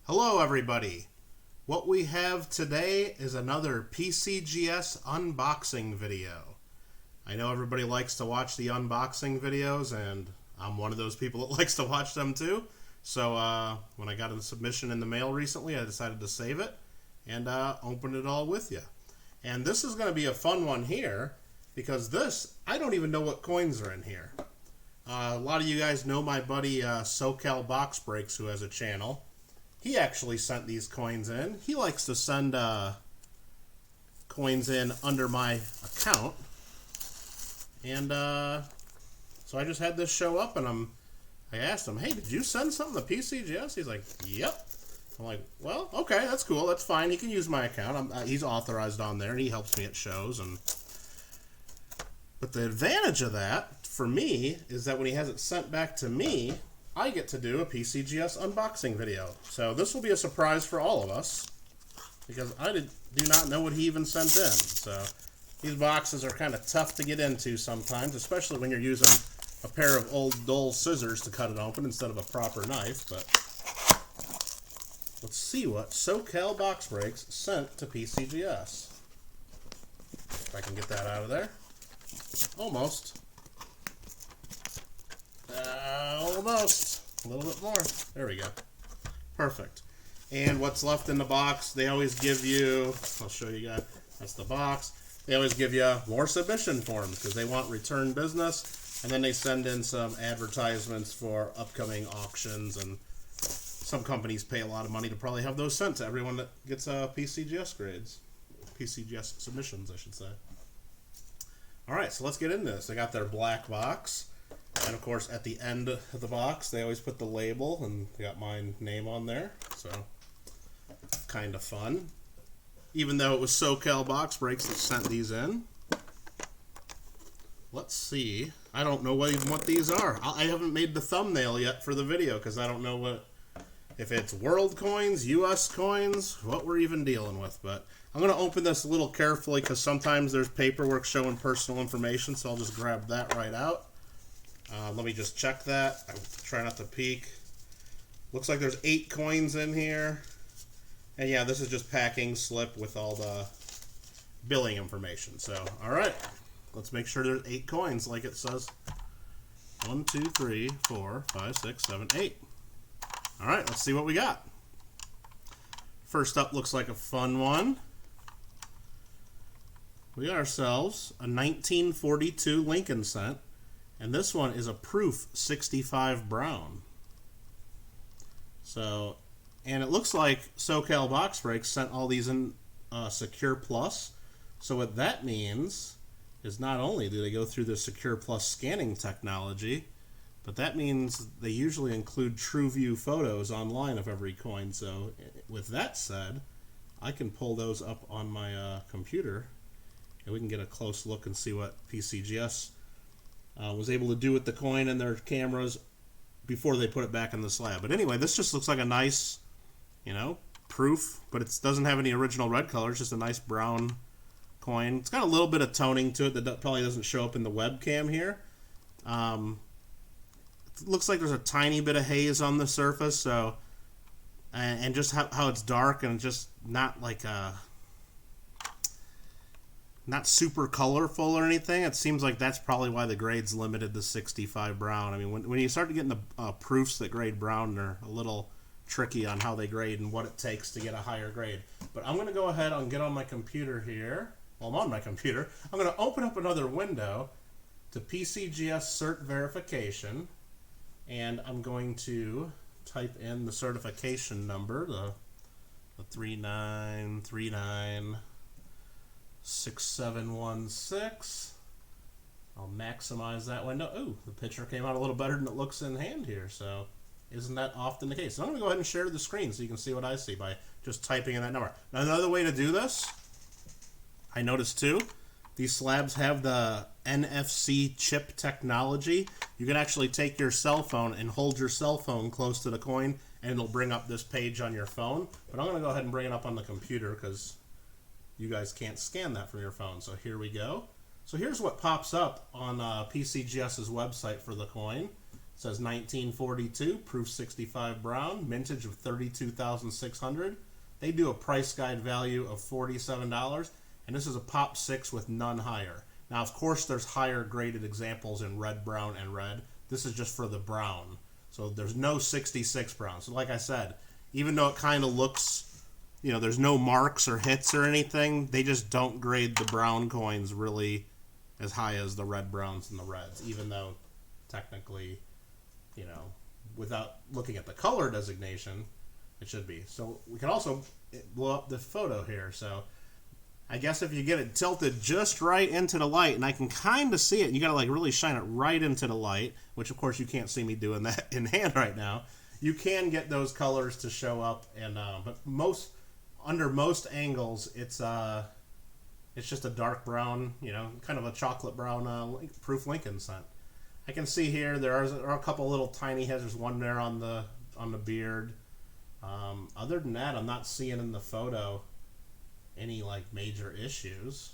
Hello everybody! What we have today is another PCGS unboxing video. I know everybody likes to watch the unboxing videos, and I'm one of those people that likes to watch them too. So when I got a submission in the mail recently, I decided to save it and open it all with you. And this is going to be a fun one here, because I don't even know what coins are in here. A lot of you guys know my buddy SoCalBoxBreaks, who has a channel. He actually sent these coins in. He likes to send coins in under my account. And so I just had this show up, and I asked him, hey, did you send something to PCGS? He's like, yep. I'm like, well, okay, that's cool. That's fine. He can use my account. He's authorized on there, and he helps me at shows. But the advantage of that, for me, is that when he has it sent back to me, I get to do a PCGS unboxing video. So this will be a surprise for all of us, because I do not know what he even sent in. So these boxes are kind of tough to get into sometimes, especially when you're using a pair of old dull scissors to cut it open instead of a proper knife. But let's see what SoCalBoxBreaks sent to PCGS. If I can get that out of there. Almost. Almost. A little bit more. There we go. Perfect. And what's left in the box, they always give you, I'll show you guys, that's the box. They always give you more submission forms because they want return business. And then they send in some advertisements for upcoming auctions. And some companies pay a lot of money to probably have those sent to everyone that gets PCGS grades. PCGS submissions, I should say. Alright, so let's get into this. They got their black box. And of course, at the end of the box, they always put the label, and they got my name on there. So, kind of fun. Even though it was SoCalBoxBreaks that sent these in. Let's see. I don't know even what these are. I haven't made the thumbnail yet for the video, because I don't know if it's world coins, US coins, what we're even dealing with. But I'm going to open this a little carefully, because sometimes there's paperwork showing personal information, so I'll just grab that right out. Let me just check that. I try not to peek. Looks like there's 8 coins in here. And yeah, this is just packing slip with all the billing information. So, alright. Let's make sure there's 8 coins like it says. 1, 2, 3, 4, 5, 6, 7, 8. Alright, let's see what we got. First up looks like a fun one. We got ourselves a 1942 Lincoln cent. And this one is a proof 65 brown. So, and it looks like SoCalBoxBreaks sent all these in Secure Plus. So what that means is not only do they go through the Secure Plus scanning technology, but that means they usually include TrueView photos online of every coin. So with that said, I can pull those up on my computer, and we can get a close look and see what PCGS was able to do with the coin and their cameras before they put it back in the slab. But anyway, this just looks like a nice, proof, but it doesn't have any original red color. It's just a nice brown coin. It's got a little bit of toning to it that probably doesn't show up in the webcam here. It looks like there's a tiny bit of haze on the surface, so and just how it's dark and just not like not super colorful or anything. It seems like that's probably why the grade's limited to 65 brown. I mean, when you start getting the proofs that grade brown, they're a little tricky on how they grade and what it takes to get a higher grade. But I'm going to go ahead and get on my computer here. Well, I'm on my computer. I'm going to open up another window to PCGS Cert verification, and I'm going to type in the certification number, the 3939 6716. I'll maximize that window. Ooh, the picture came out a little better than it looks in hand here, so isn't that often the case? So I'm going to go ahead and share the screen so you can see what I see by just typing in that number. Now, another way to do this, I noticed too, these slabs have the NFC chip technology. You can actually take your cell phone and hold your cell phone close to the coin, and it'll bring up this page on your phone. But I'm going to go ahead and bring it up on the computer because you guys can't scan that from your phone. So here we go. So here's what pops up on PCGS's website for the coin. says 1942, proof 65 brown, mintage of 32,600. They do a price guide value of $47, and this is a pop 6 with none higher. Now, of course, there's higher graded examples in red, brown, and red. This is just for the brown. So there's no 66 brown. So like I said, even though it kind of looks, you know, there's no marks or hits or anything, they just don't grade the brown coins really as high as the red, browns, and the reds, even though technically, you know, without looking at the color designation, it should be. So we can also blow up the photo here. So I guess if you get it tilted just right into the light, and I can kind of see it, you got to like really shine it right into the light, which of course you can't see me doing that in hand right now. You can get those colors to show up, and but under most angles, it's just a dark brown, you know, kind of a chocolate brown proof Lincoln scent. I can see here there are a couple little tiny heads. There's one there on the beard. Other than that, I'm not seeing in the photo any like major issues.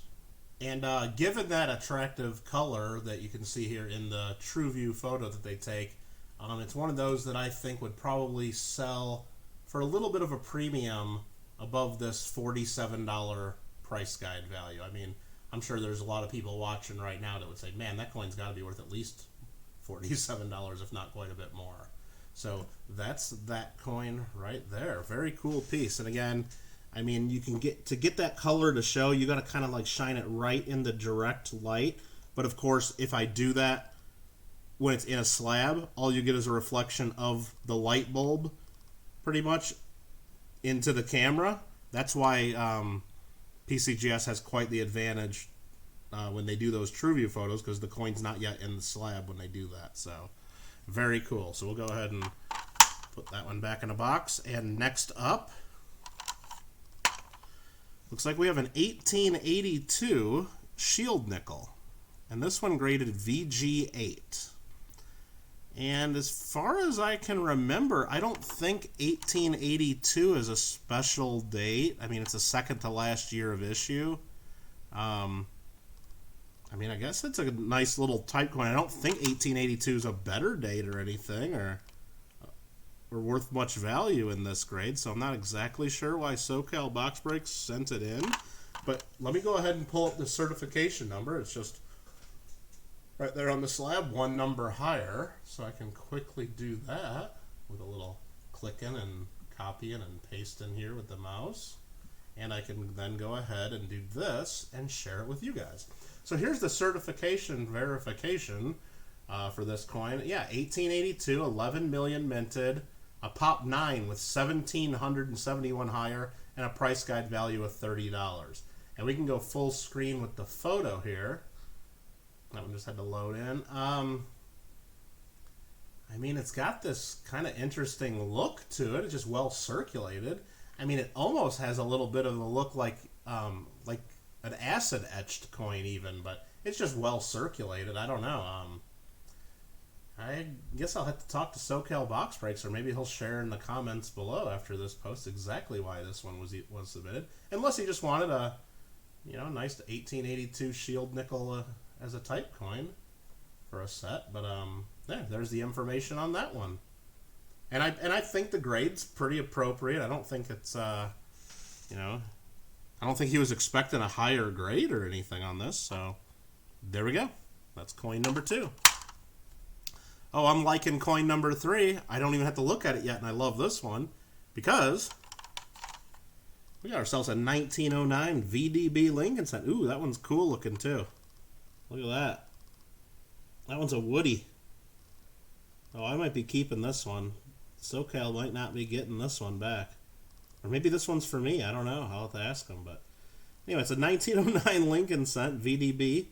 And given that attractive color that you can see here in the true view photo that they take, it's one of those that I think would probably sell for a little bit of a premium above this $47 price guide value. I mean, I'm sure there's a lot of people watching right now that would say, man, that coin's got to be worth at least $47, if not quite a bit more. So that's that coin right there. Very cool piece. And again, I mean, you can get that color to show, you got to kind of like shine it right in the direct light. But of course, if I do that when it's in a slab, all you get is a reflection of the light bulb pretty much into the camera. That's why Pcgs has quite the advantage when they do those true view photos, because the coin's not yet in the slab when they do that. So very cool. So we'll go ahead and put that one back in a box. And next up, looks like we have an 1882 shield nickel, and this one graded VG8. And as far as I can remember, I don't think 1882 is a special date. I mean, it's the second to last year of issue. I mean, I guess it's a nice little type coin. I don't think 1882 is a better date or anything, or worth much value in this grade, so I'm not exactly sure why SoCalBoxBreaks sent it in. But let me go ahead and pull up the certification number. It's just right there on the slab, one number higher, so I can quickly do that with a little clicking and copying and pasting here with the mouse. And I can then go ahead and do this and share it with you guys. So here's the certification verification for this coin. Yeah, 1882, 11 million minted, a pop 9 with 1,771 higher, and a price guide value of $30. And we can go full screen with the photo here. That one just had to load in. I mean, it's got this kind of interesting look to it. It's just well circulated. I mean, it almost has a little bit of a look like an acid etched coin even, but it's just well circulated. I don't know. I guess I'll have to talk to SoCalBoxBreaks, or maybe he'll share in the comments below after this post exactly why this one was submitted. Unless he just wanted a, you know, nice 1882 shield nickel as a type coin for a set. But there's the information on that one. And I think the grade's pretty appropriate. I don't think it's you know, I don't think he was expecting a higher grade or anything on this. So there we go. That's coin number 2. Oh, I'm liking coin number 3. I don't even have to look at it yet, and I love this one because we got ourselves a 1909 VDB Lincoln cent. Ooh, that one's cool looking too. Look at that. That one's a Woody. Oh, I might be keeping this one. SoCal might not be getting this one back. Or maybe this one's for me. I don't know. I'll have to ask them. But anyway, it's a 1909 Lincoln cent VDB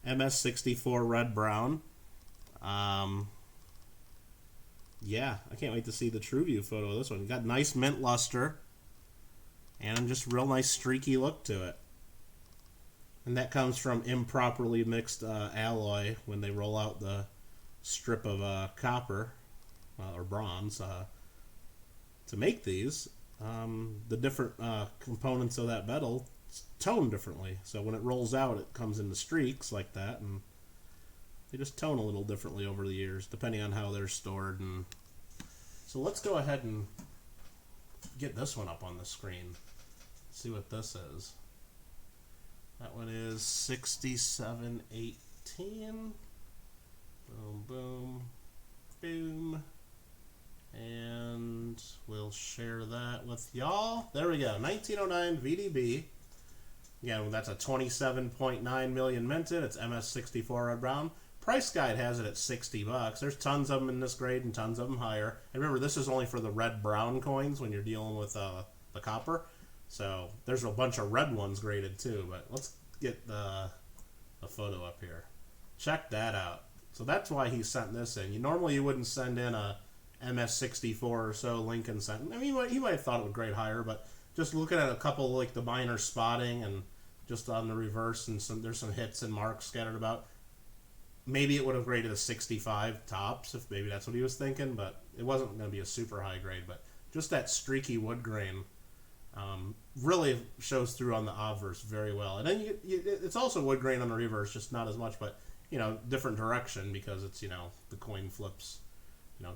MS64 red brown. Yeah, I can't wait to see the true view photo of this one. Got nice mint luster and just real nice streaky look to it. And that comes from improperly mixed alloy when they roll out the strip of copper or bronze to make these. The different components of that metal tone differently. So when it rolls out, it comes into streaks like that. And They just tone a little differently over the years, depending on how they're stored. And so let's go ahead and get this one up on the screen. See what this is. That one is 6718. Boom, boom, boom. And we'll share that with y'all. There we go. 1909 VDB. Again, that's a 27.9 million minted. It's MS64 red brown. Price guide has it at $60. There's tons of them in this grade and tons of them higher. And remember, this is only for the red brown coins when you're dealing with the copper. So there's a bunch of red ones graded too. But let's get the photo up here. Check that out. So that's why he sent this in. Normally you wouldn't send in a MS64 or so Lincoln sent. I mean, he might have thought it would grade higher, but just looking at a couple like the minor spotting and just on the reverse, and there's some hits and marks scattered about. Maybe it would have graded a 65 tops if maybe that's what he was thinking, but it wasn't going to be a super high grade. But just that streaky wood grain really shows through on the obverse very well. And then it's also wood grain on the reverse, just not as much, but different direction because it's the coin flips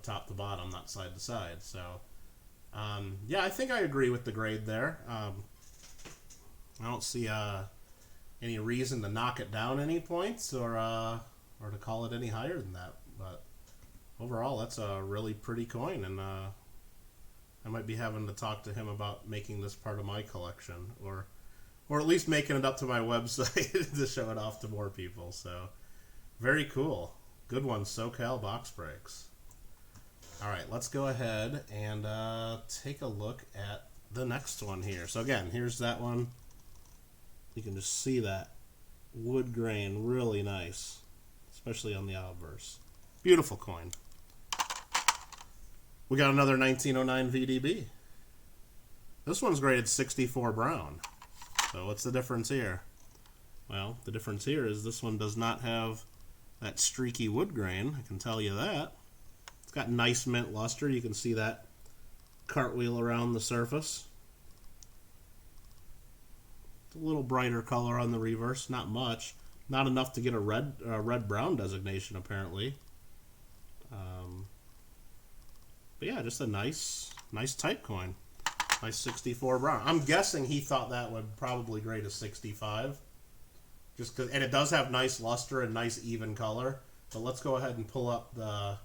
top to bottom, not side to side. So yeah, I think I agree with the grade there. I don't see any reason to knock it down any points or to call it any higher than that. But overall, that's a really pretty coin, and I might be having to talk to him about making this part of my collection, or at least making it up to my website to show it off to more people. So very cool. Good one, SoCalBoxBreaks. All right, let's go ahead and take a look at the next one here. So again, here's that one. You can just see that wood grain, really nice, especially on the obverse. Beautiful coin. We got another 1909 VDB. This one's graded 64 brown. So what's the difference here? Well, the difference here is this one does not have that streaky wood grain, I can tell you that. It's got nice mint luster. You can see that cartwheel around the surface. It's a little brighter color on the reverse, not much. Not enough to get a red-brown designation, apparently. But yeah, just a nice type coin. Nice 64 brown. I'm guessing he thought that would probably grade a 65. Just 'cause, and it does have nice luster and nice even color. But let's go ahead and pull up the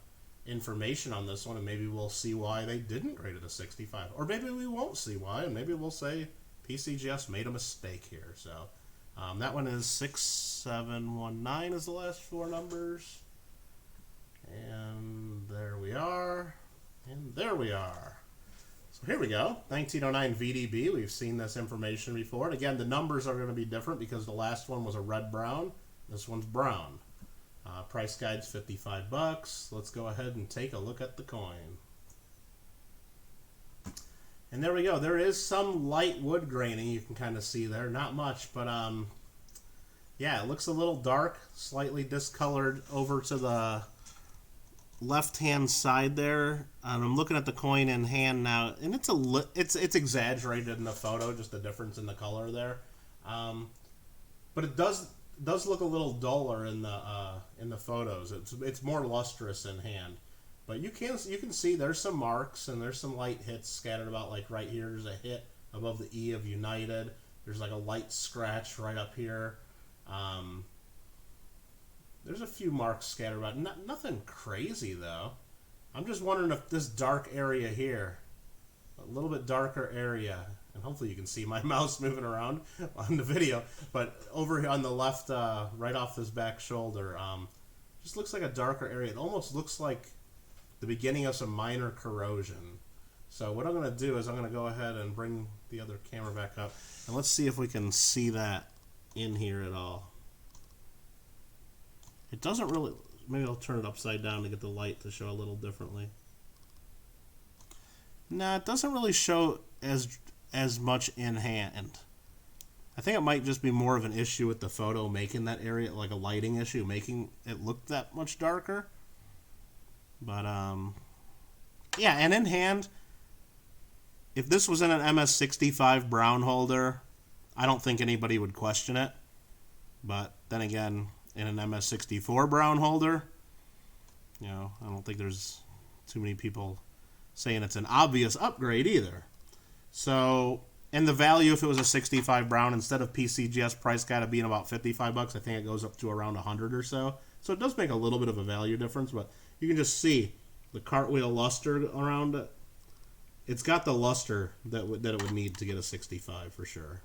information on this one, and maybe we'll see why they didn't grade it a 65. Or maybe we won't see why, and maybe we'll say PCGs made a mistake here. So that one is 6719 is the last four numbers. And there we are. And there we are. So here we go. 1909 VDB. We've seen this information before. And again, the numbers are going to be different because the last one was a red-brown. This one's brown. Price guide's $55. Let's go ahead and take a look at the coin. And there we go. There is some light wood graining you can kind of see there. Not much, but yeah, it looks a little dark, slightly discolored over to the left-hand side there. I'm looking at the coin in hand now, and it's exaggerated in the photo, just the difference in the color there. But it does look a little duller in the photos. It's more lustrous in hand. But you can see there's some marks and there's some light hits scattered about, like right here. There's a hit above the E of United. There's like a light scratch right up here. There's a few marks scattered about. Nothing crazy though. I'm just wondering if this dark area here, a little bit darker area, and hopefully you can see my mouse moving around on the video, but over here on the left, right off this back shoulder, just looks like a darker area. It almost looks like the beginning of some minor corrosion. So what I'm going to do is I'm going to go ahead and bring the other camera back up, and let's see if we can see that in here at all. It doesn't really, maybe I'll turn it upside down to get the light to show a little differently. Nah, it doesn't really show as much in hand. I think it might just be more of an issue with the photo making that area, like a lighting issue, making it look that much darker. But yeah, and in hand, if this was in an MS65 brown holder, I don't think anybody would question it. But then again, in an MS64 brown holder. You know, I don't think there's too many people saying it's an obvious upgrade either. So, and the value, if it was a 65 brown, instead of PCGS price got to being about 55 bucks, I think it goes up to around 100 or so. So it does make a little bit of a value difference, but you can just see the cartwheel luster around it. It's got the luster that it would need to get a 65 for sure.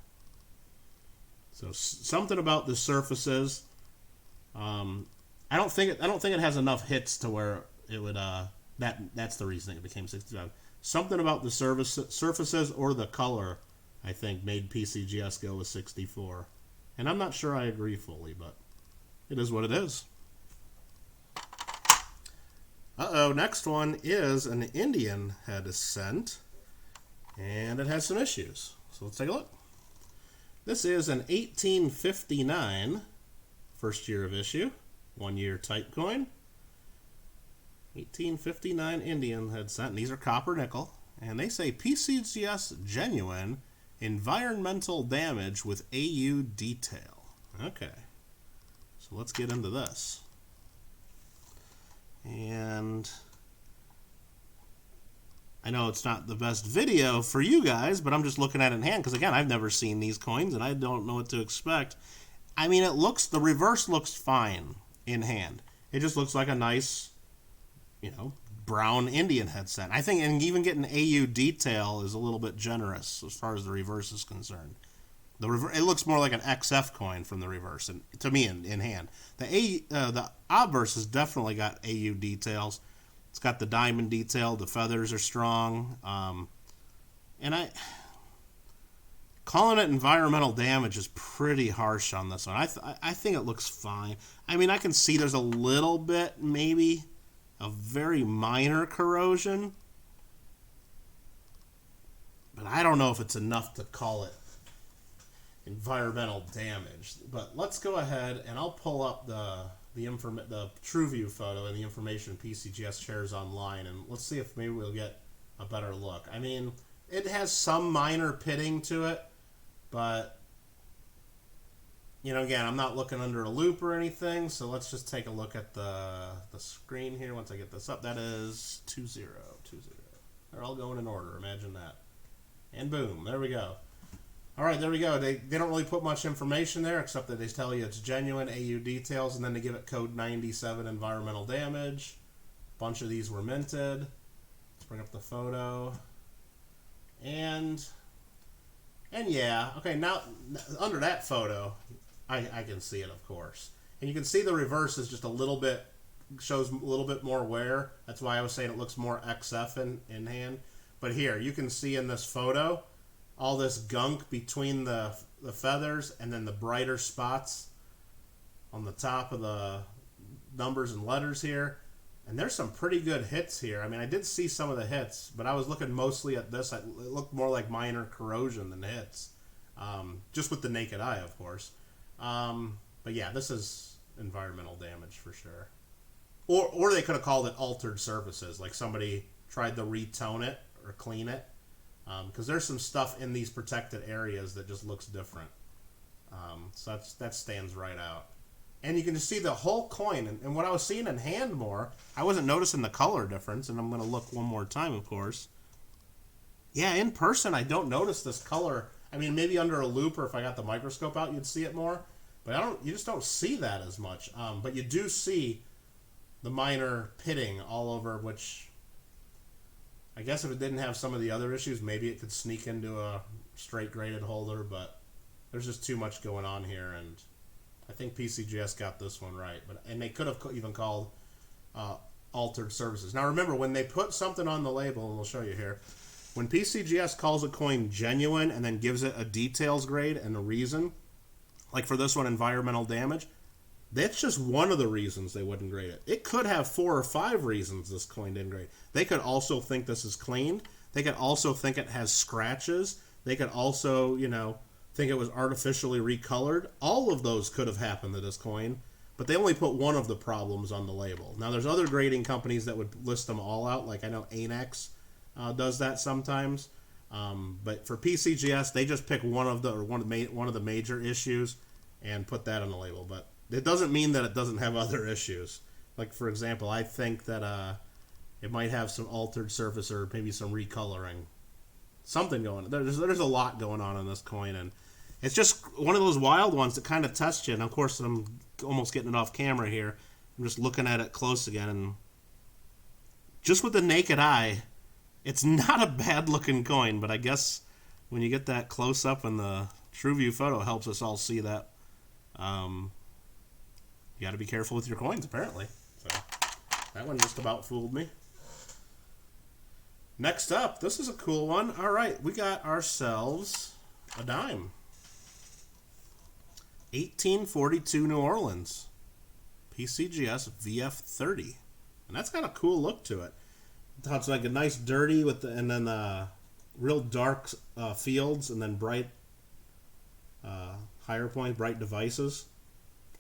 So something about the surfaces. I don't think it has enough hits to where it would. That's the reason it became 65. Something about the surfaces or the color, I think, made PCGS go with 64. And I'm not sure I agree fully, but it is what it is. Next one is an Indian head sent, and it has some issues. So let's take a look. This is an 1859 first year of issue, 1 year type coin. 1859 Indian head sent, and these are copper nickel, and they say PCGS genuine environmental damage with AU detail. Okay, so let's get into this. And I know it's not the best video for you guys, but I'm just looking at it in hand because, again, I've never seen these coins and I don't know what to expect. I mean, the reverse looks fine in hand. It just looks like a nice, you know, brown Indian headset. I think, and even getting AU detail is a little bit generous as far as the reverse is concerned. It looks more like an XF coin from the reverse, and to me in hand. The obverse has definitely got AU details. It's got the diamond detail. The feathers are strong, and calling it environmental damage is pretty harsh on this one. I think it looks fine. I mean, I can see there's a little bit, maybe a very minor corrosion, but I don't know if it's enough to call it environmental damage. But let's go ahead and I'll pull up the TrueView photo and the information PCGS shares online, and let's see if maybe we'll get a better look. I mean, it has some minor pitting to it, but you know, again, I'm not looking under a loop or anything, so let's just take a look at the screen here once I get this up. That is 2020. They're all going in order, imagine that. And boom, there we go. All right, there we go. They don't really put much information there except that they tell you it's genuine, AU details, and then they give it code 97 environmental damage. A bunch of these were minted. Let's bring up the photo. And yeah, okay, now under that photo, I can see it, of course. And you can see the reverse is just a little bit, shows a little bit more wear. That's why I was saying it looks more XF in hand. But here, you can see in this photo, all this gunk between the feathers and then the brighter spots on the top of the numbers and letters here. And there's some pretty good hits here. I mean, I did see some of the hits, but I was looking mostly at this. It looked more like minor corrosion than hits. Just with the naked eye, of course. But yeah, this is environmental damage for sure. Or they could have called it altered surfaces, like somebody tried to retone it or clean it. Because there's some stuff in these protected areas that just looks different. So that stands right out. And you can just see the whole coin. And what I was seeing in hand more, I wasn't noticing the color difference. And I'm going to look one more time, of course. Yeah, in person, I don't notice this color. I mean, maybe under a loop or if I got the microscope out, you'd see it more. But you just don't see that as much. But you do see the minor pitting all over, which I guess if it didn't have some of the other issues, maybe it could sneak into a straight graded holder, but there's just too much going on here, and I think PCGS got this one right. And they could have even called altered surfaces. Now remember, when they put something on the label, and we'll show you here, when PCGS calls a coin genuine and then gives it a details grade and a reason, like for this one, environmental damage, that's just one of the reasons they wouldn't grade it. It could have 4 or 5 reasons this coin didn't grade. They could also think this is cleaned. They could also think it has scratches. They could also, think it was artificially recolored. All of those could have happened to this coin, but they only put one of the problems on the label. Now, there's other grading companies that would list them all out, like I know Anex does that sometimes. But for PCGS, they just pick one of the major issues and put that on the label. But it doesn't mean that it doesn't have other issues. Like, for example, I think that it might have some altered surface or maybe some recoloring. Something going on. There's a lot going on in this coin, and it's just one of those wild ones that kind of tests you. And, of course, I'm almost getting it off camera here. I'm just looking at it close again, and just with the naked eye, it's not a bad-looking coin, but I guess when you get that close-up and the true view photo helps us all see that, you got to be careful with your coins, apparently. So that one just about fooled me. Next up, this is a cool one. All right, we got ourselves a dime. 1842 New Orleans. Pcgs VF30. And that's got a cool look to it. It's like a nice dirty with and then real dark fields and then bright higher point, bright devices.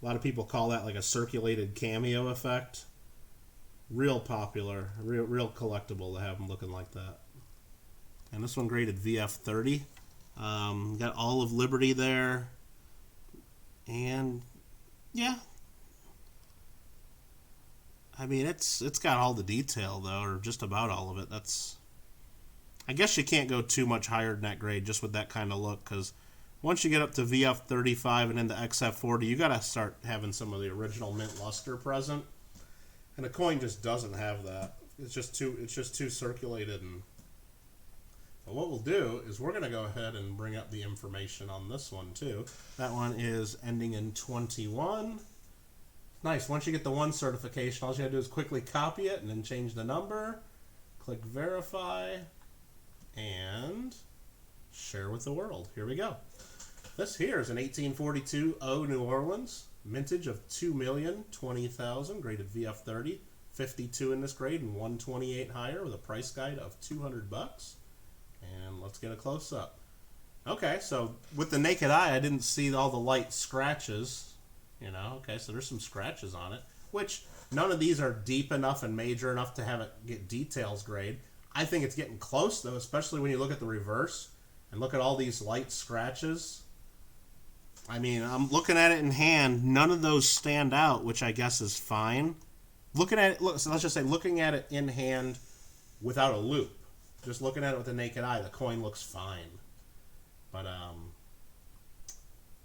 A lot of people call that like a circulated cameo effect. Real popular, real collectible to have them looking like that. And this one graded VF30. Got all of Liberty there. And yeah, I mean it's got all the detail though, or just about all of it. I guess you can't go too much higher than that grade just with that kind of look, because once you get up to VF35 and into XF40, you got to start having some of the original mint luster present. And the coin just doesn't have that. It's just too circulated. And but what we'll do is we're going to go ahead and bring up the information on this one too. That one is ending in 21. Nice. Once you get the 1 certification, all you have to do is quickly copy it and then change the number. Click verify and share with the world. Here we go. This here is an 1842 O New Orleans. Mintage of 2,020,000, graded VF30, 52 in this grade and 128 higher with a price guide of $200. And let's get a close up. Okay, so with the naked eye, I didn't see all the light scratches. You know, okay, so there's some scratches on it, which none of these are deep enough and major enough to have it get details grade. I think it's getting close though, especially when you look at the reverse and look at all these light scratches. I mean, I'm looking at it in hand. None of those stand out, which I guess is fine. Looking at it, so let's just say looking at it in hand without a loop. Just looking at it with the naked eye, the coin looks fine. But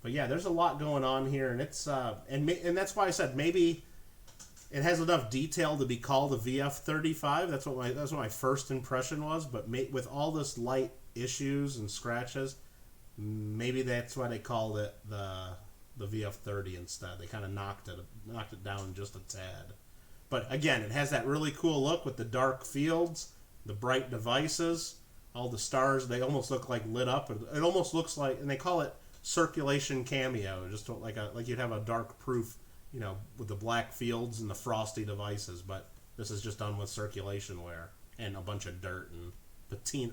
yeah, there's a lot going on here, and it's and that's why I said maybe it has enough detail to be called a VF35. That's what my first impression was. But with all this light issues and scratches, maybe that's why they called it the VF30 instead. They kind of knocked it down just a tad. But again, it has that really cool look with the dark fields, the bright devices, all the stars. They almost look like lit up. It almost looks like, and they call it circulation cameo, just like you'd have a dark proof, you know, with the black fields and the frosty devices. But this is just done with circulation wear and a bunch of dirt and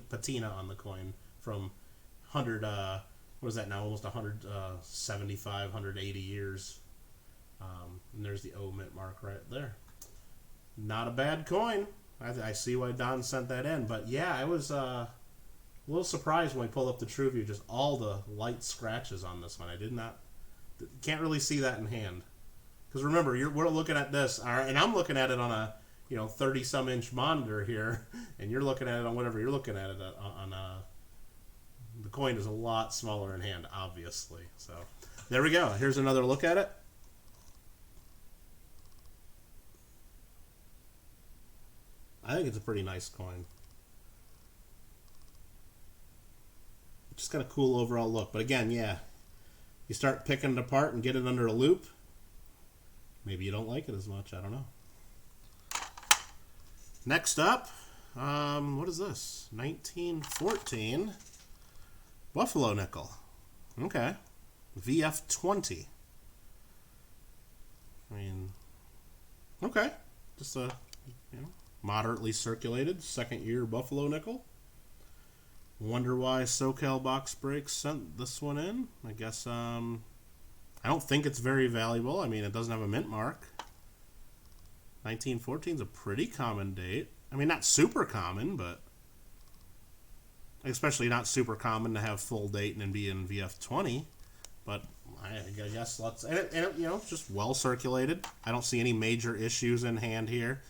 patina on the coin from 100, what is that now? Almost 175, 180 years. And there's the O mint mark right there. Not a bad coin. I see why Don sent that in. But yeah, I was a little surprised when I pulled up the TrueView, just all the light scratches on this one. I did not, can't really see that in hand. Because remember, we're looking at this, and I'm looking at it on a 30-some inch monitor here, and you're looking at it on whatever you're looking at it on. The coin is a lot smaller in hand, obviously. So there we go. Here's another look at it. I think it's a pretty nice coin. Just got a cool overall look. But again, yeah, you start picking it apart and get it under a loop, maybe you don't like it as much. I don't know. Next up, what is this? 1914 Buffalo nickel. Okay. VF20. I mean, okay. Just a moderately circulated second year Buffalo nickel. Wonder why SoCalBoxBreaks sent this one in. I guess I don't think it's very valuable. I mean, it doesn't have a mint mark. 1914 is a pretty common date. I mean, not super common, but especially not super common to have full date and then be in VF20. But I guess let's, and it, you know, just well circulated. I don't see any major issues in hand here.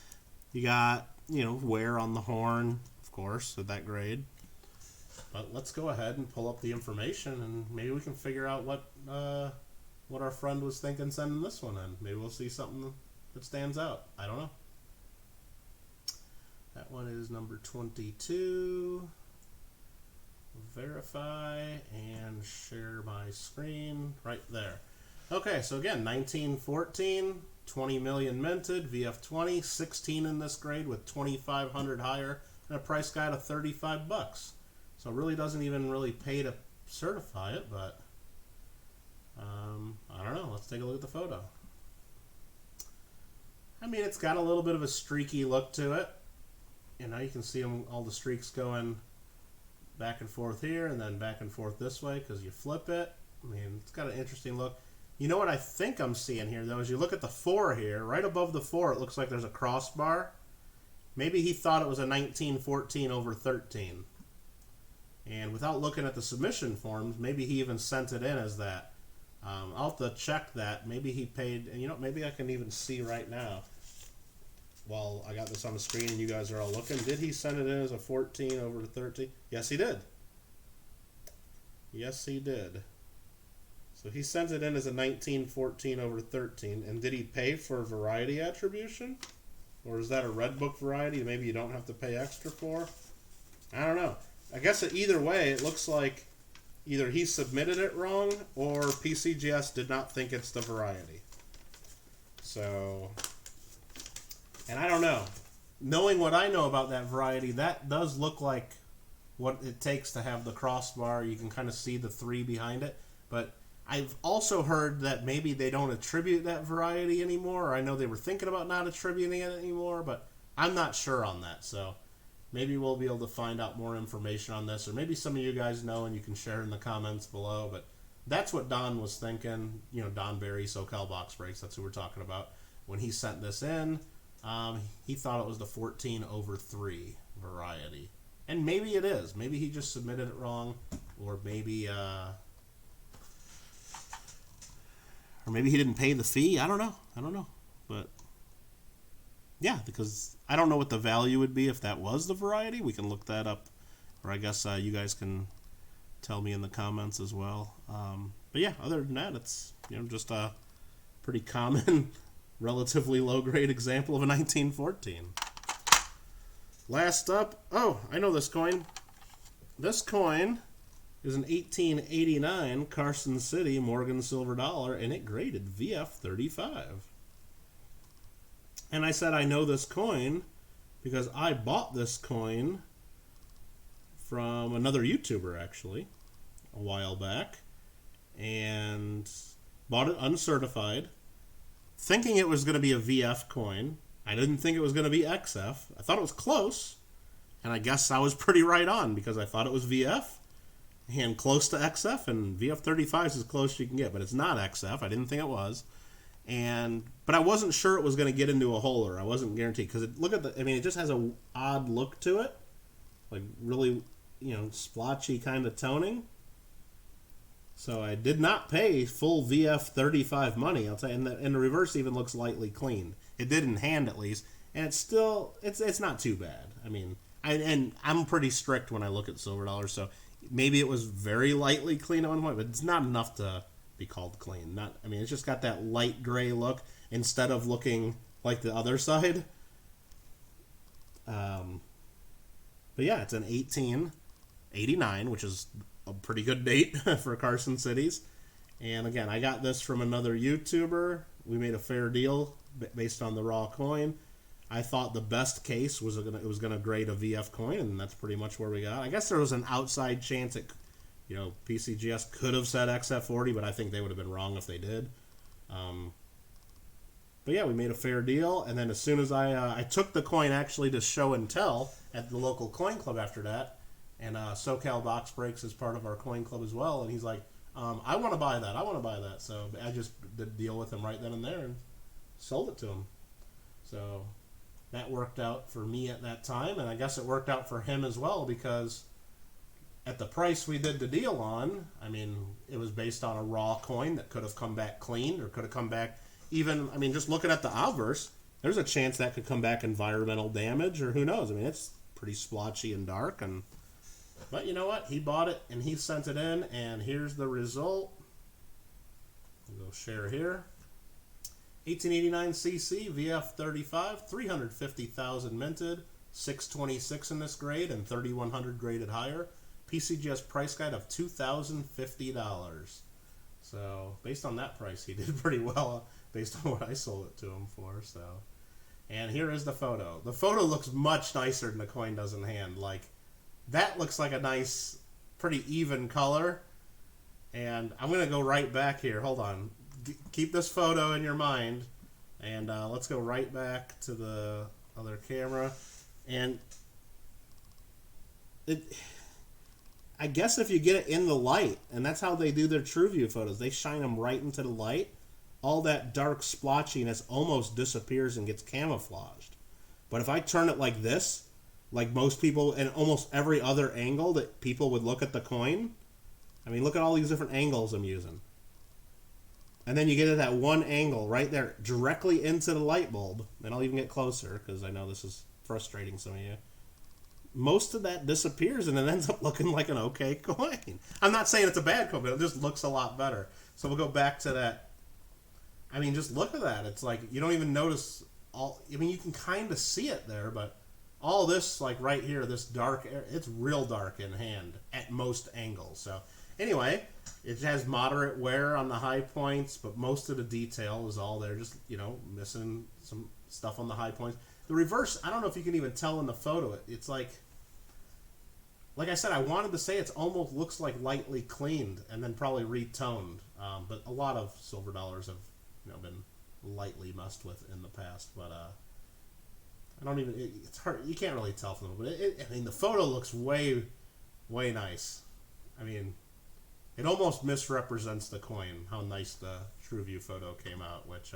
You got, you know, wear on the horn, of course, at that grade. But let's go ahead and pull up the information, and maybe we can figure out what our friend was thinking sending this one in. Maybe we'll see something that stands out. I don't know. That one is number 22. Verify and share my screen right there. Okay, so again, 1914, 20 million minted, VF20, 16 in this grade with 2,500 higher, and a price guide of 35 bucks. So it really doesn't even really pay to certify it, but I don't know. Let's take a look at the photo. I mean, it's got a little bit of a streaky look to it. You know, you can see all the streaks going back and forth here and then back and forth this way because you flip it. I mean, it's got an interesting look. You know what I think I'm seeing here, though, is you look at the 4 here, right above the 4, it looks like there's a crossbar. Maybe he thought it was a 1914 over 13. And without looking at the submission forms, maybe he even sent it in as that. I'll have to check that. Maybe he paid, and you know, maybe I can even see right now while I got this on the screen and you guys are all looking. Did he send it in as a 14 over 13? Yes, he did. Yes, he did. So he sends it in as a 1914 over 13. And did he pay for variety attribution? Or is that a Red Book variety maybe you don't have to pay extra for? I don't know. I guess either way, it looks like either he submitted it wrong or PCGS did not think it's the variety. So, and I don't know. Knowing what I know about that variety, that does look like what it takes to have the crossbar. You can kind of see the 3 behind it. But I've also heard that maybe they don't attribute that variety anymore. Or I know they were thinking about not attributing it anymore, but I'm not sure on that. So maybe we'll be able to find out more information on this, or maybe some of you guys know and you can share in the comments below. But that's what Don was thinking. You know, Don Berry, SoCalBoxBreaks, that's who we're talking about. When he sent this in, he thought it was the 14 over 3 variety. And maybe it is. Maybe he just submitted it wrong, or maybe he didn't pay the fee. I don't know. But yeah, because I don't know what the value would be if that was the variety. We can look that up, or I guess you guys can tell me in the comments as well. But yeah, other than that, it's, you know, just a pretty common, relatively low-grade example of a 1914. Last up, oh, I know this coin. This coin is an 1889 Carson City Morgan silver dollar, and it graded VF35. And I said I know this coin because I bought this coin from another YouTuber, actually, a while back, and bought it uncertified, thinking it was going to be a VF coin. I didn't think it was going to be XF. I thought it was close, and I guess I was pretty right on because I thought it was VF and close to XF, and VF35 is as close as you can get, but it's not XF. I didn't think it was. But I wasn't sure it was going to get into a holder. I wasn't guaranteed because look at the. I mean, it just has a odd look to it, like really, you know, splotchy kind of toning. So I did not pay full VF35 money. I'll tell you, and the reverse even looks lightly cleaned. It did in hand at least, and it's still it's not too bad. I mean, and I'm pretty strict when I look at silver dollars, so maybe it was very lightly clean at one point, but it's not enough to be called clean. I mean, it's just got that light gray look instead of looking like the other side. But yeah, it's an 1889, which is a pretty good date for Carson Cities. And again, I got this from another YouTuber. We made a fair deal based on the raw coin. I thought the best case was it was gonna grade a VF coin, and that's pretty much where we got. I guess there was an outside chance it, you know, PCGS could have said XF40, but I think they would have been wrong if they did. But yeah, we made a fair deal, and then as soon as I took the coin actually to show and tell at the local coin club after that, and SoCalBoxBreaks is part of our coin club as well, and he's like, I want to buy that. So I just did a deal with him right then and there and sold it to him. So that worked out for me at that time, and I guess it worked out for him as well because at the price we did the deal on, I mean, it was based on a raw coin that could have come back clean or could have come back even, I mean, just looking at the obverse, there's a chance that could come back environmental damage or who knows. I mean, it's pretty splotchy and dark. But you know what? He bought it and he sent it in, and here's the result. We'll go share here. 1889 CC, VF35, 350,000 minted, 626 in this grade, and 3100 graded higher. PCGS price guide of $2,050. So based on that price, he did pretty well based on what I sold it to him for. So, and here is the photo. The photo looks much nicer than the coin does in hand. Like, that looks like a nice, pretty even color. And I'm gonna go right back here. Hold on. Keep this photo in your mind, and let's go right back to the other camera. And I guess if you get it in the light, and that's how they do their true view photos, they shine them right into the light, all that dark splotchiness almost disappears and gets camouflaged. But if I turn it like this, like most people, and almost every other angle that people would look at the coin, I mean, look at all these different angles I'm using. And then you get at that one angle right there, directly into the light bulb. And I'll even get closer, because I know this is frustrating some of you. Most of that disappears, and it ends up looking like an okay coin. I'm not saying it's a bad coin, but it just looks a lot better. So we'll go back to that. I mean, just look at that. It's like, you don't even notice all, I mean, you can kind of see it there, but all this, like right here, this dark area, it's real dark in hand at most angles. So anyway, it has moderate wear on the high points, but most of the detail is all there. Just, you know, missing some stuff on the high points. The reverse, I don't know if you can even tell in the photo. It's like I said, I wanted to say it almost looks like lightly cleaned and then probably retoned. But a lot of silver dollars have, you know, been lightly messed with in the past. But I don't even, it's hard. You can't really tell from it. But I mean, the photo looks way, way nice. I mean, it almost misrepresents the coin, how nice the TrueView photo came out, which,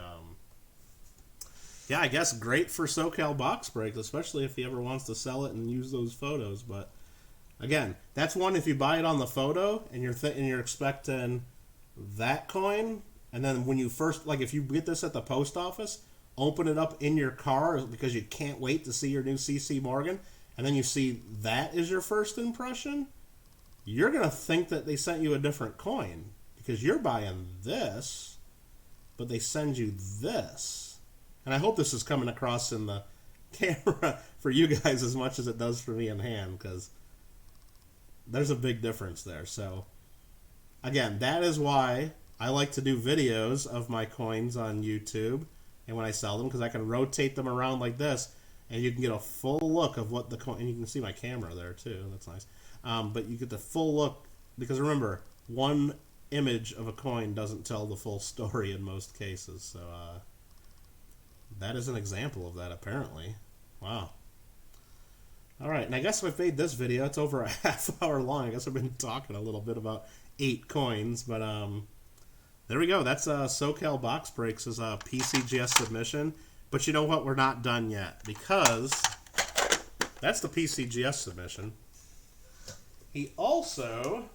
yeah, I guess great for SoCalBoxBreaks, especially if he ever wants to sell it and use those photos. But again, that's one, if you buy it on the photo and you're expecting that coin, and then when you first, like if you get this at the post office, open it up in your car because you can't wait to see your new CC Morgan, and then you see that is your first impression, you're going to think that they sent you a different coin because you're buying this, but they send you this. And I hope this is coming across in the camera for you guys as much as it does for me in hand, because there's a big difference there. So, again, that is why I like to do videos of my coins on YouTube and when I sell them, because I can rotate them around like this, and you can get a full look of what the coin, and you can see my camera there too, that's nice. But you get the full look, because remember, one image of a coin doesn't tell the full story in most cases. So, that is an example of that, apparently. Wow. Alright, and I guess I've made this video, it's over a half hour long. I guess I've been talking a little bit about 8 coins, but there we go. That's SoCalBoxBreaks' PCGS submission. But you know what? We're not done yet, because that's the PCGS submission. He also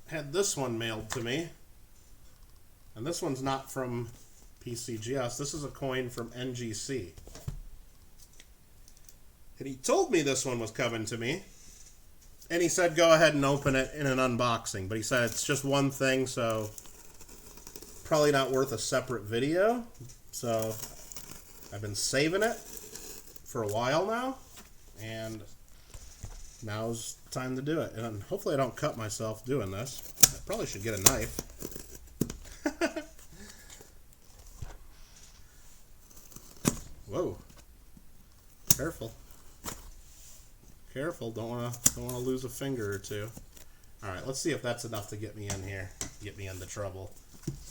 had this one mailed to me, and this one's not from PCGS. This is a coin from NGC. And he told me this one was coming to me. And he said go ahead and open it in an unboxing. But he said it's just one thing, so probably not worth a separate video. So I've been saving it for a while now. And now's time to do it. And hopefully I don't cut myself doing this. I probably should get a knife. Whoa. Careful. Careful, don't wanna lose a finger or two. Alright, let's see if that's enough to get me in here. Get me into trouble.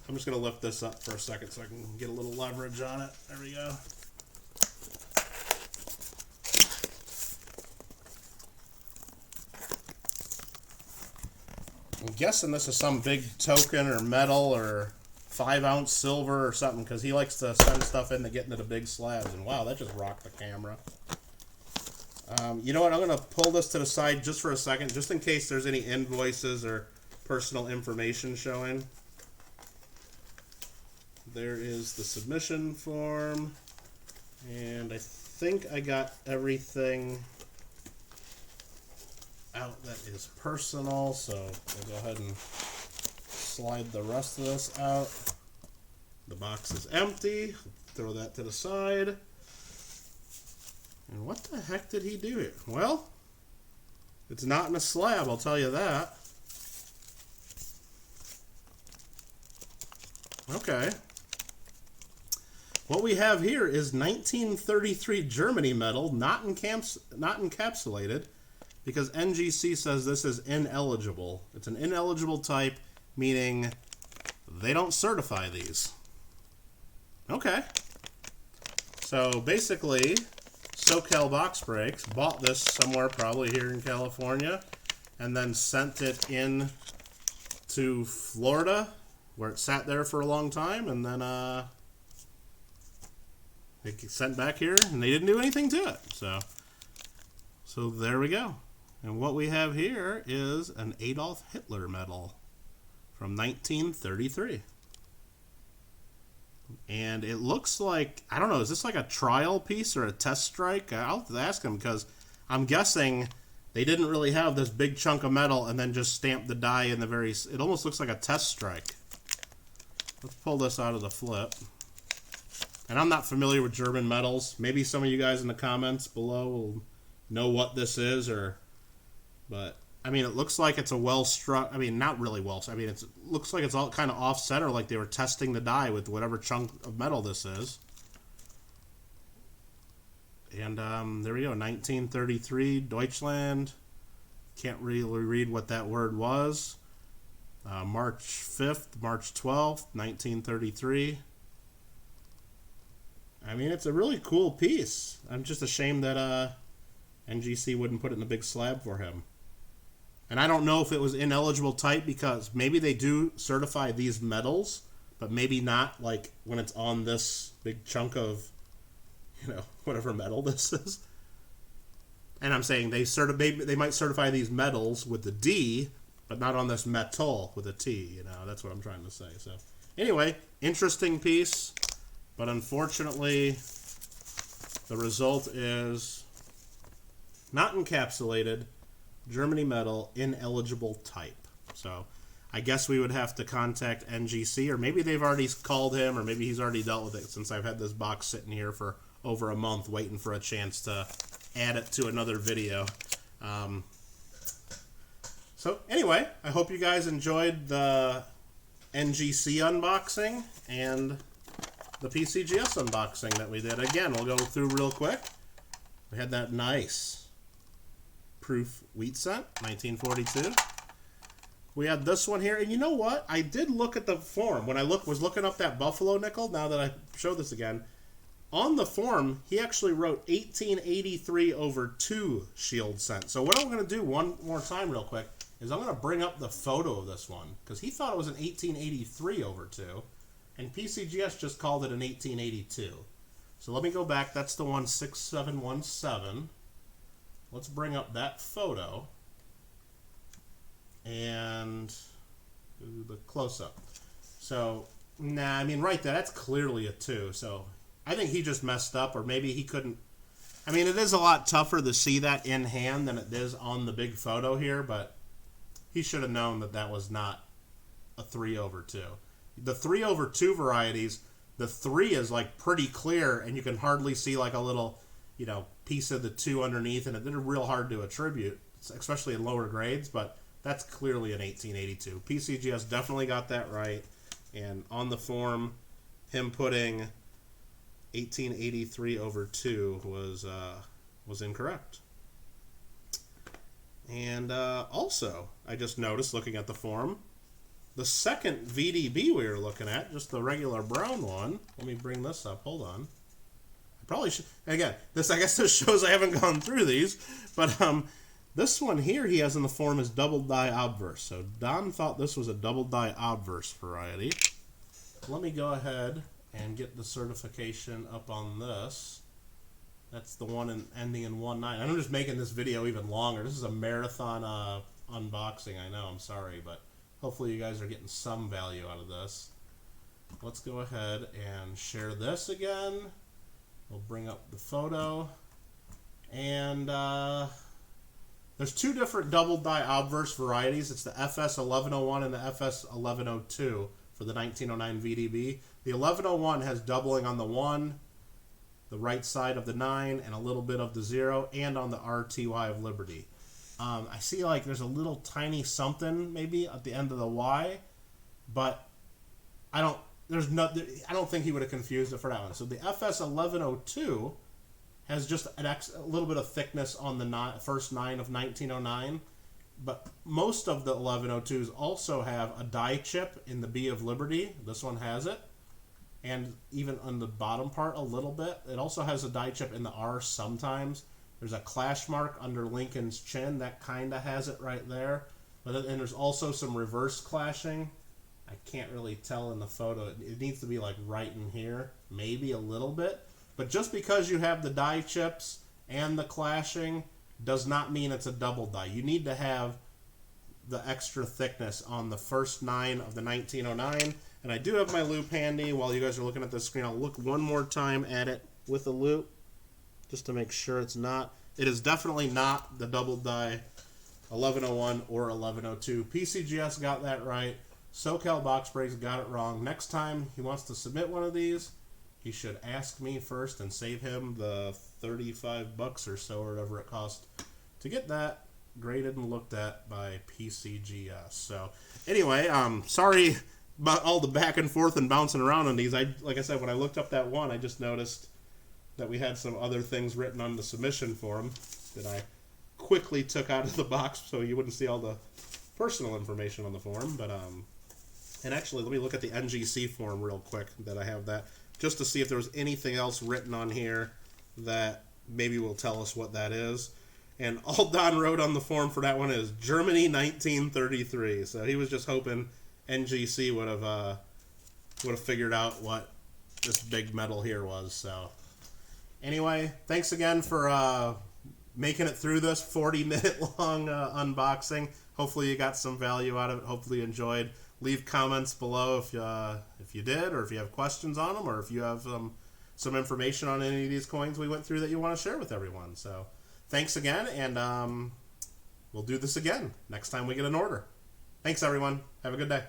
I'm just gonna lift this up for a second so I can get a little leverage on it. There we go. I'm guessing this is some big token or metal or 5-ounce silver or something, because he likes to send stuff in to get into the big slabs. And wow, that just rocked the camera. You know what? I'm going to pull this to the side just for a second, just in case there's any invoices or personal information showing. There is the submission form, and I think I got everything out that is personal, so we'll go ahead and slide the rest of this out. The box is empty. Throw that to the side. And what the heck did he do here? Well, it's not in a slab, I'll tell you that. Okay. What we have here is 1933 Germany metal, not encapsulated, because NGC says this is ineligible. It's an ineligible type, meaning they don't certify these. Okay. So basically, SoCalBoxBreaks bought this somewhere, probably here in California, and then sent it in to Florida, where it sat there for a long time, and then it sent back here, and they didn't do anything to it. So there we go. And what we have here is an Adolf Hitler medal from 1933. And it looks like, I don't know, is this like a trial piece or a test strike? I'll have to ask them, because I'm guessing they didn't really have this big chunk of metal and then just stamp the die in the very, it almost looks like a test strike. Let's pull this out of the flip. And I'm not familiar with German metals. Maybe some of you guys in the comments below will know what this is, but I mean, it looks like it's a well-struck, I mean, not really well, I mean, it looks like it's all kind of off-center, like they were testing the die with whatever chunk of metal this is. And there we go, 1933, Deutschland. Can't really read what that word was. March 5th, March 12th, 1933. I mean, it's a really cool piece. I'm just ashamed that NGC wouldn't put it in a big slab for him. And I don't know if it was ineligible type, because maybe they do certify these metals, but maybe not like when it's on this big chunk of, you know, whatever metal this is. And I'm saying they might certify these metals with the D, but not on this metal with a T, you know. That's what I'm trying to say. So anyway, interesting piece, but unfortunately the result is not encapsulated, Germany metal, ineligible type. So I guess we would have to contact NGC, or maybe they've already called him, or maybe he's already dealt with it, since I've had this box sitting here for over a month waiting for a chance to add it to another video. So anyway, I hope you guys enjoyed the NGC unboxing and the PCGS unboxing that we did. Again, we'll go through real quick. We had that nice proof wheat cent, 1942. We had this one here, and you know what? I did look at the form when I was looking up that Buffalo nickel. Now that I show this again, on the form he actually wrote 1883/2 shield cent. So what I'm going to do one more time real quick is I'm going to bring up the photo of this one, because he thought it was an 1883/2, and PCGS just called it an 1882. So let me go back. That's the one 6717. Let's bring up that photo and do the close-up. So, nah, I mean, right there, that's clearly a 2. So I think he just messed up, or maybe he couldn't. I mean, it is a lot tougher to see that in hand than it is on the big photo here, but he should have known that that was not a 3/2. The 3/2 varieties, the 3 is like pretty clear, and you can hardly see like a little, you know, piece of the 2 underneath, and they're real hard to attribute, especially in lower grades, but that's clearly an 1882. PCGS definitely got that right, and on the form, him putting 1883/2 was incorrect. And also, I just noticed looking at the form, the second VDB we were looking at, just the regular brown one. Let me bring this up. Hold on. I probably should. Again, this, I guess this shows I haven't gone through these, but this one here he has in the form is double die obverse. So Don thought this was a double die obverse variety. Let me go ahead and get the certification up on this. That's the one ending in 19. I'm just making this video even longer. This is a marathon unboxing. I know, I'm sorry, but hopefully you guys are getting some value out of this. Let's go ahead and share this again. We'll bring up the photo. And there's two different double die obverse varieties. It's the FS1101 and the FS1102 for the 1909 VDB. The 1101 has doubling on the 1, the right side of the 9, and a little bit of the 0, and on the RTY of Liberty. I see like there's a little tiny something maybe at the end of the Y, but I don't think he would have confused it for that one. So the FS1102 has just a little bit of thickness on the first 9 of 1909, but most of the 1102s also have a die chip in the B of Liberty. This one has it, and even on the bottom part a little bit. It also has a die chip in the R sometimes. There's a clash mark under Lincoln's chin that kind of has it right there, and there's also some reverse clashing. I can't really tell in the photo. It needs to be like right in here, maybe a little bit. But just because you have the die chips and the clashing does not mean it's a double die. You need to have the extra thickness on the first 9 of the 1909. And I do have my loop handy. While you guys are looking at the screen, I'll look one more time at it with the loop just to make sure it's not. It is definitely not the double die 1101 or 1102. PCGS got that right. SoCalBoxBreaks got it wrong. Next time he wants to submit one of these, he should ask me first and save him the $35 or so, or whatever it cost to get that graded and looked at by PCGS. So anyway, sorry about all the back and forth and bouncing around on these. Like I said, when I looked up that one, I just noticed that we had some other things written on the submission form that I quickly took out of the box so you wouldn't see all the personal information on the form. But and actually, let me look at the NGC form real quick that I have that, just to see if there was anything else written on here that maybe will tell us what that is. And all Don wrote on the form for that one is Germany 1933. So he was just hoping NGC would have figured out what this big medal here was. So anyway, thanks again for making it through this 40-minute long unboxing. Hopefully you got some value out of it. Hopefully you enjoyed. Leave comments below if you did, or if you have questions on them, or if you have some information on any of these coins we went through that you want to share with everyone. So thanks again, and we'll do this again next time we get an order. Thanks, everyone. Have a good day.